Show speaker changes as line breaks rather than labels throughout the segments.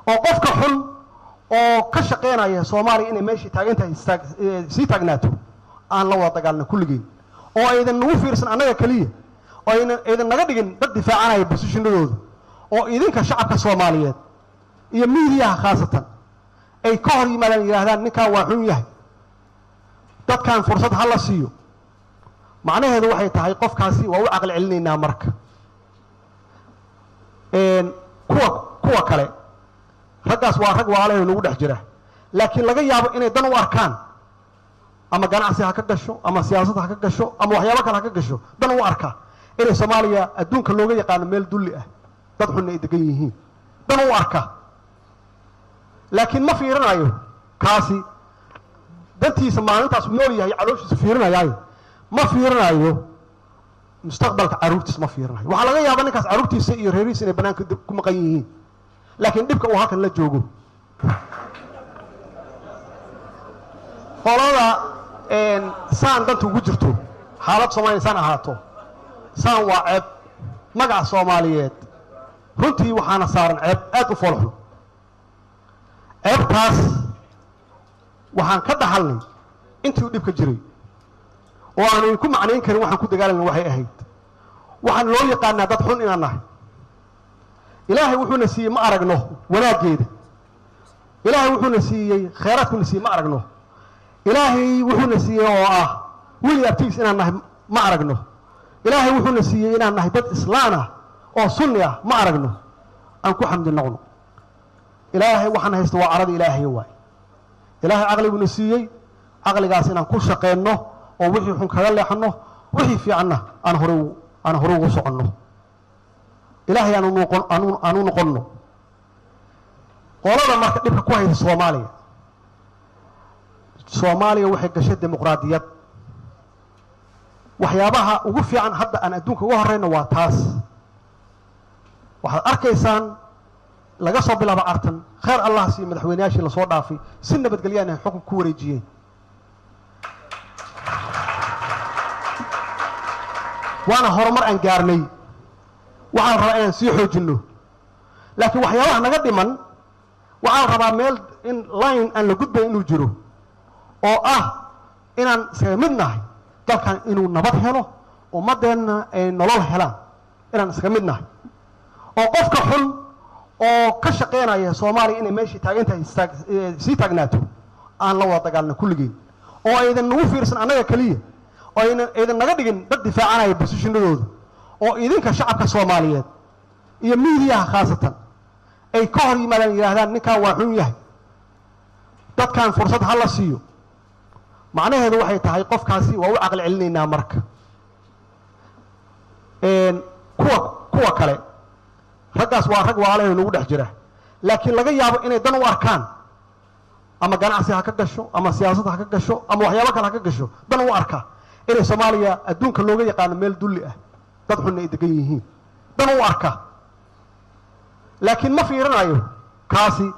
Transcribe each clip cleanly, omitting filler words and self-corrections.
oo qofka xun oo ka shaqeynaya Soomaaliya inay meeshii taagantahay sii taagnaato aan la wada dagaalno kulligeen oo aydan nagu fiirsan anaga kaliya oo aydan naga dhigin dad difaacanaya positionadooda oo idinka shacabka Soomaaliyeed iyo miidiyaha khaasatan ay ka hor yimaadaan yiraahdaan ninka waa xun yahay dadkan fursad hal la siiyo macnaheedu waxay tahay qofkaasi waa u aqal celinaynaa marka kuwa kale raggaas waa rag waaleeyo lagu dhex jira laakiin laga yaabo inay dan u arkaan ama ganacsi ha ka gasho ama siyaasad ha ka gasho ama waxyaabo kale ha ka gasho dan u arka inay Soomaaliya adduunka looga yaqaan meel dulli ah dad xun ay degan yihiin dan u arka laakiin ma fiirinayo kaasi dantiisa maalintaas nool yahay calooshiisa fiirinayo ma fiirinayo mustaqbalka caruurtiisa ma fiirinayo waxa laga yaabaa ninkaas caruurtiisa iyo reerihiisa inay banaanka ku maqan yihiin laakiin dhibka uu halkan la joogo qolada saan dantu ugu jirto xaalad Soomaaliya saan ahaato saan waa ceeb magaca Soomaaliyeed runtii waxaana saaran ceeb aad u foolxun ceebtaas waxaan ka dhaxalnay intii uu dhibka jiray oo aan ku macnayn karin waxaan ku dagaalanay waxay ahayd waxaan loo yaqaanaa dad xun inaan nahay ilaahay wuxuuna siiyey ma aragno wanaageeda ilaahay wuxuuna siiyey khayraadkuna siiyey ma aragno ilaahay wuxuuna siiyey oo ah weli abtiis inaan nahay ma aragno ilaahay wuxuuna siiyey inaan nahay dad islaan ah oo sunni ah ma aragno aan ku xamdi noqno ilaahay waxaan haysto waa arada ilaahay waay ilaahay aqliguna siiyey aqligaas inaan ku shaqeeyno oo wixii xun kaga leexano wixii fiicanna aan hore ugu soconno ilaahay aanu noqonno qolada marka dhibka ku haysta Soomaaliya waxay gashay dimuqraadiyad waxyaabaha ugu fiican hadda aan adduunka uga horeyno waa taas waxaad arkaysaan laga soo bilaabo artan khayr Allah si madaxweynayaashii la soo dhaafay si nabadgelyo ah xukun ku wareejiyeen waana horumar aan gaarnay waxaan rabaa inaan sii xoojino laakiin waxyaabaha naga dhiman waxaan rabaa meel in line aan la gudbay inuu jiro oo ah inaan isaga mid nahay dalkan inuu nabad helo ummadeena ay nolol helaan inaan isaga mid nahay oo qofka xun oo ka shaqeynaya Soomaaliya inay meeshii taagantahay sii taagnaato aan la wada dagaalno kulligeen oo aydan nagu fiirsan anaga kaliya oo aydan naga dhigin dad difaacanaya positionadooda oo idinka shacabka Soomaaliyeed iyo miidiyaha khaasatan ay ka hor yimaadaan yiraahdaan ninka waa xun yahay dadkan fursad hal la siiyo macnaheedu waxay tahay qofkaasi waa u aqal celinaynaa marka kuwa kale raggaas waa rag waaleeyo lagu dhex jira laakiin laga yaabo inay dan u arkaan ama ganacsi ha ka gasho ama siyaasad ha ka gasho ama waxyaabo kale ha ka gasho dan u arka inay Soomaaliya adduunka looga yaqaan meel dulli ah dad xun ay degan yihiin dan u arka laakiin ma fiirinayo kaasi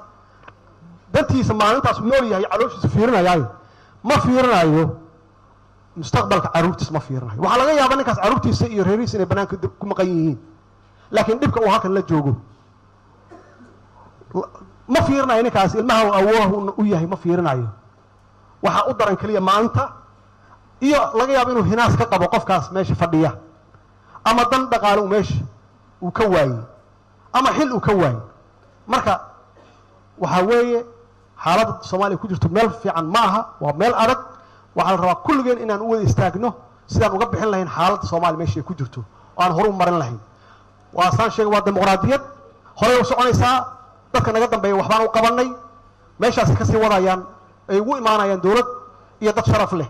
dantiisa maalintaas nool yahay calooshiisa fiirinayo ma fiirinayo mustaqbalka caruurtiisa ma fiirinayo waxa laga yaabaa ninkaas caruurtiisa iyo reerihiisa inay banaanka ku maqan yihiin laakiin dhibka uu halkan la joogo ma fiirinayo ninkaas ilmaha awooh u yahay ma fiirinayo waxa u daran kaliya maanta iyo laga yaabo inuu hinaas ka qabo qofkaas meesha fadhiya ama dan dhaqaale uu meesha uu ka waayay ama xil uu ka waayay marka waxa weeye xaaladda Soomaaliya ku jirto meel fiican ma aha waa meel adag waxa la rabaa kulligeen inaan u wada istaagno sidaan uga bixin lahayn xaaladda Soomaaliya meesha ku jirto oo aan horu marin lahayn waa saan sheegay waa dimuqraadiyad hore u soconaysaa dadka naga dambeeya waxbaan u qabanay meeshaas ka sii wadayaan ay ugu imaanayaan dawlad iyo dad sharaf leh